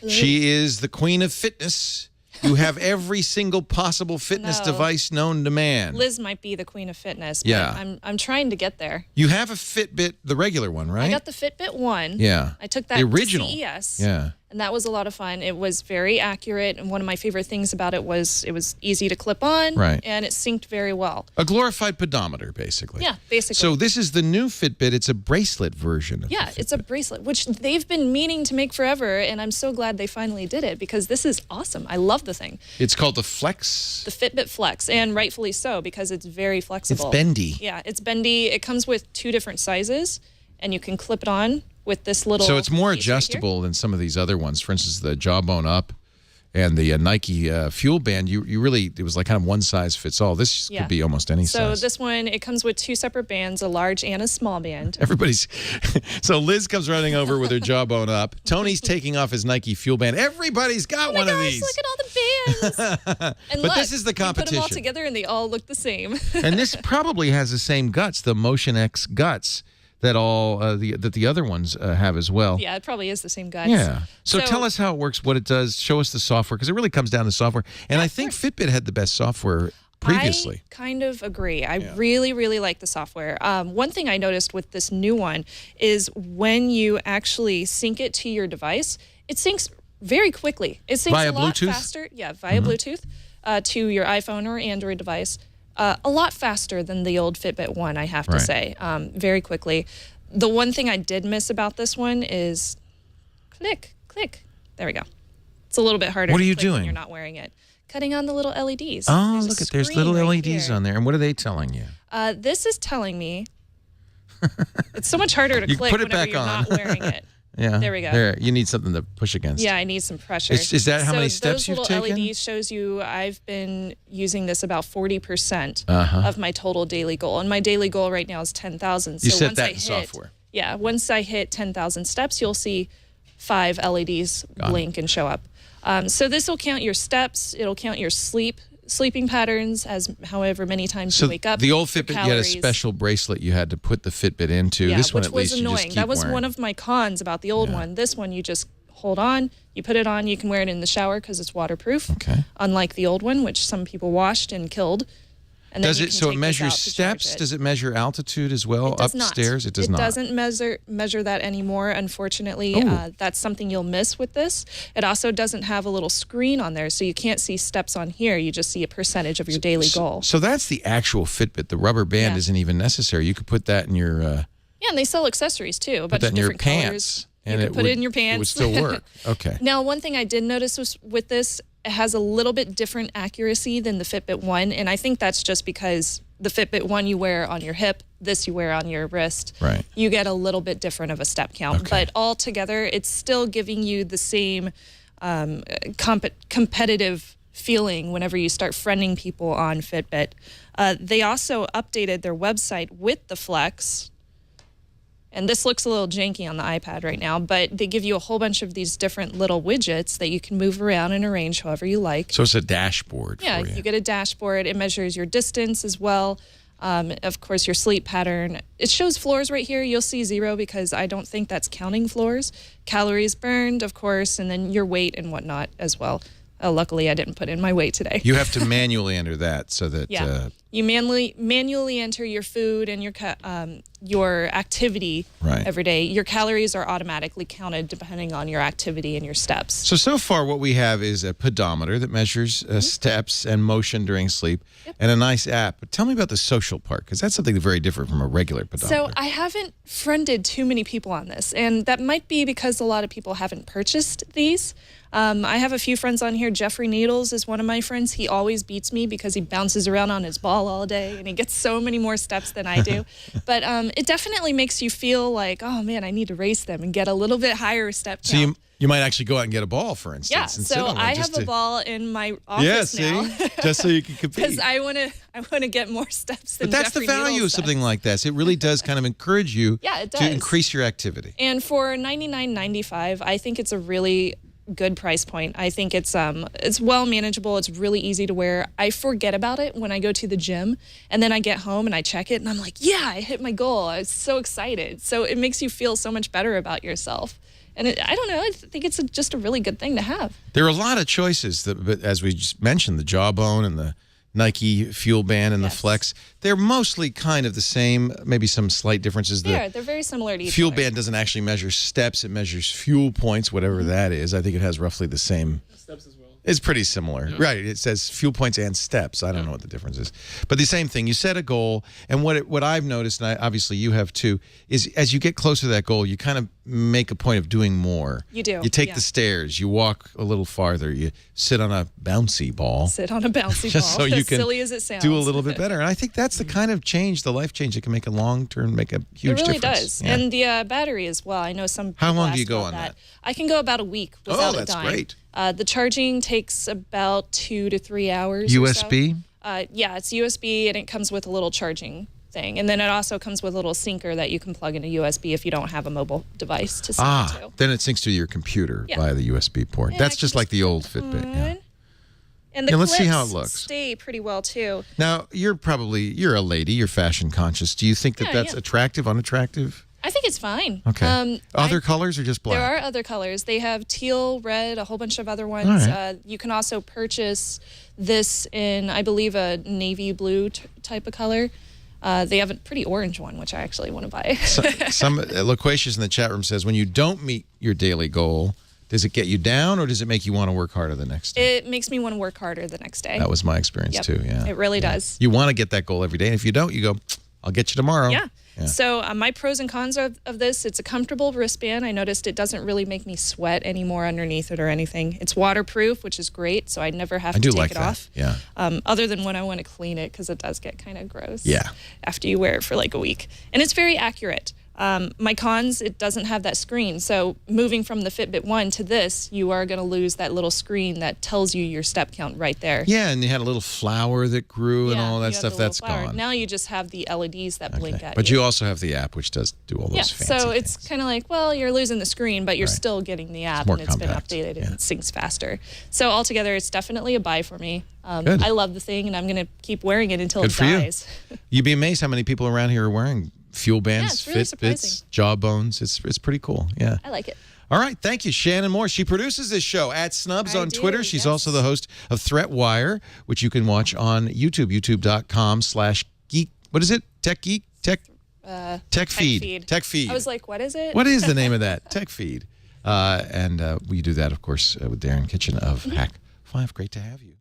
She is the queen of fitness. You have every single possible fitness device known to man. Liz might be the queen of fitness, but yeah. I'm trying to get there. You have a Fitbit, the regular one, right? I got the Fitbit 1. Yeah. I took that the original. to CES. Yeah. And that was a lot of fun. It was very accurate, and one of my favorite things about it was easy to clip on, right. and it synced very well. A glorified pedometer, basically. Yeah, basically. So this is the new Fitbit. It's a bracelet version of Yeah, it's a bracelet, which they've been meaning to make forever, and I'm so glad they finally did it because this is awesome. I love the thing. It's called the Flex? The Fitbit Flex, and rightfully so because it's very flexible. It's bendy. Yeah, it's bendy. It comes with 2 different sizes, and you can clip it on with this little So it's more piece adjustable than some of these other ones. For instance, the Jawbone Up and the Nike Fuel Band, you really, it was like kind of one size fits all. This could be almost any size. So this one, it comes with 2 separate bands, a large and a small band. Everybody's, so Liz comes running over with her Jawbone Up. Tony's taking off his Nike Fuel Band. Everybody's got one of these. Look at all the bands. And but this is the competition. You put them all together and they all look the same. And this probably has the same guts, the Motion X guts, that all that the other ones have as well. Yeah, it probably is the same guts. Yeah. So tell us how it works, what it does. Show us the software, because it really comes down to software. And I think Fitbit had the best software previously. I kind of agree. I really, really like the software. One thing I noticed with this new one is when you actually sync it to your device, it syncs very quickly. It syncs via a lot Bluetooth? faster. Yeah, via Bluetooth to your iPhone or Android device. A lot faster than the old Fitbit 1, I have to say, very quickly. The one thing I did miss about this one is click. There we go. It's a little bit harder What are you to click when doing? you're not wearing it. Cutting on the little LEDs. Oh, look at there's little right LEDs here. on there. And what are they telling you? This is telling me it's so much harder to You click put it whenever back you're on. not wearing it. Yeah. There we go. There, you need something to push against. Yeah, I need some pressure. Is that how many steps you've those little taken? LEDs shows you I've been using this about 40% of my total daily goal. And my daily goal right now is 10,000. You so set once that I in software. Yeah, once I hit 10,000 steps, you'll see 5 LEDs blink and show up. So this will count your steps. It'll count your sleeping patterns as however many times you wake up. The old Fitbit, you had a calories. special bracelet you had to put the Fitbit into. Yeah, this one, which at was least, you just annoying. keep That was wearing. one of my cons about the old one. This one, you just hold on, you put it on, you can wear it in the shower because it's waterproof. Okay. Unlike the old one, which some people washed and killed. And then Does you it? can So it take this measures out to charge steps? it. Does it measure altitude as well? It does Upstairs? not. It does not. It doesn't measure that anymore, unfortunately. That's something you'll miss with this. It also doesn't have a little screen on there, so you can't see steps on here. You just see a percentage of your daily goal. So that's the actual Fitbit. The rubber band isn't even necessary. You could put that in your Yeah, and they sell accessories too. A put bunch that of in your different pants. colors. And you could put it in your pants. It would still work. Okay. Now, one thing I did notice was with this, it has a little bit different accuracy than the Fitbit 1, and I think that's just because the Fitbit 1 you wear on your hip, this you wear on your wrist. Right. You get a little bit different of a step count, but altogether, it's still giving you the same competitive feeling whenever you start friending people on Fitbit. They also updated their website with the Flex. And this looks a little janky on the iPad right now, but they give you a whole bunch of these different little widgets that you can move around and arrange however you like. So it's a dashboard Yeah, for you. you get a dashboard. It measures your distance as well. Of course, your sleep pattern. It shows floors right here. You'll see 0 because I don't think that's counting floors. Calories burned, of course, and then your weight and whatnot as well. Luckily, I didn't put in my weight today. You have to manually enter that so that... You manually enter your food and your activity every day. Your calories are automatically counted depending on your activity and your steps. So far what we have is a pedometer that measures steps and motion during sleep and a nice app. But tell me about the social part, because that's something very different from a regular pedometer. So I haven't friended too many people on this, and that might be because a lot of people haven't purchased these. I have a few friends on here. Jeffrey Needles is one of my friends. He always beats me because he bounces around on his ball all day, and he gets so many more steps than I do. But it definitely makes you feel like, oh, man, I need to race them and get a little bit higher step count. So you might actually go out and get a ball, for instance. Yeah, and sit so on one I just have a to- ball in my office now. just so you can compete. Because I want to get more steps than But that's Jeffrey the value Needles of does. something like this. It really does kind of encourage you it to does. increase your activity. And for $99.95, I think it's a really good price point. I think it's well manageable. It's really easy to wear. I forget about it when I go to the gym, and then I get home and I check it, and I'm like, yeah, I hit my goal. I was so excited. So it makes you feel so much better about yourself. And I don't know, I think it's just a really good thing to have. There are a lot of choices, but as we just mentioned, the Jawbone and the Nike Fuel Band and the Flex, they're mostly kind of the same, maybe some slight differences. They're very similar to each Fuel other. Band doesn't actually measure steps, it measures fuel points, whatever that is. I think it has roughly the same. Steps as well. It's pretty similar. Right. It says fuel points and steps. I don't know what the difference is. But the same thing. You set a goal, and what I've noticed, and obviously you have too, is as you get closer to that goal, you kind of make a point of doing more. You do. You take the stairs. You walk a little farther. You sit on a bouncy ball. Sit on a bouncy Just ball. so you as can silly as it sounds. do a little bit better. And I think that's the kind of change, the life change that can make a long-term, make a huge difference. It really does. Yeah. And the battery as well. I know some people How long do ask you go about on that? I can go about a week without that's it dying. great. The charging takes about 2 to 3 hours. USB? Or so. Yeah, it's USB, and it comes with a little charging thing. And then it also comes with a little syncer that you can plug into USB if you don't have a mobile device to sync to. Then it syncs to your computer via the USB port. And that's I can just like the old Fitbit. Yeah. And the let's see clips how it looks. stay pretty well, too. Now, you're a lady. You're fashion conscious. Do you think that that's attractive, unattractive? I think it's fine. Okay. Other colors or just black? There are other colors. They have teal, red, a whole bunch of other ones. Right. You can also purchase this in, I believe, a navy blue type of color. They have a pretty orange one, which I actually want to buy. Some Loquacious in the chat room says, when you don't meet your daily goal, does it get you down or does it make you want to work harder the next day? It makes me want to work harder the next day. That was my experience too, yeah. It really does. You want to get that goal every day. And if you don't, you go, I'll get you tomorrow. Yeah. So my pros and cons of this, it's a comfortable wristband. I noticed it doesn't really make me sweat anymore underneath it or anything. It's waterproof, which is great, so I never have to take it off. Yeah. Other than when I want to clean it, because it does get kind of gross. Yeah. After you wear it for like a week. And it's very accurate. My cons, it doesn't have that screen. So moving from the Fitbit 1 to this, you are going to lose that little screen that tells you your step count right there. Yeah, and you had a little flower that grew and all that stuff. That's gone. Now you just have the LEDs that blink at you. But you also have the app, which does do all those fancy so it's things. kind of like, well, you're losing the screen, but you're still getting the app, and it's been compact. updated and it syncs faster. So altogether, it's definitely a buy for me. Good. I love the thing, and I'm going to keep wearing it until Good it for you. dies. You'd be amazed how many people around here are wearing Fuel Bands, it's really Fitbits, surprising. Jawbones. It's pretty cool. Yeah. I like it. All right. Thank you, Shannon Moore. She produces this show at Snubs I on do, Twitter. She's yes. also the host of Threat Wire, which you can watch on YouTube, youtube.com/geek. What is it? Tech Geek? Tech Feed. Tech Feed. I was like, what is it? What is the name of that? Tech Feed. And we do that, of course, with Darren Kitchen of Hack 5. Great to have you.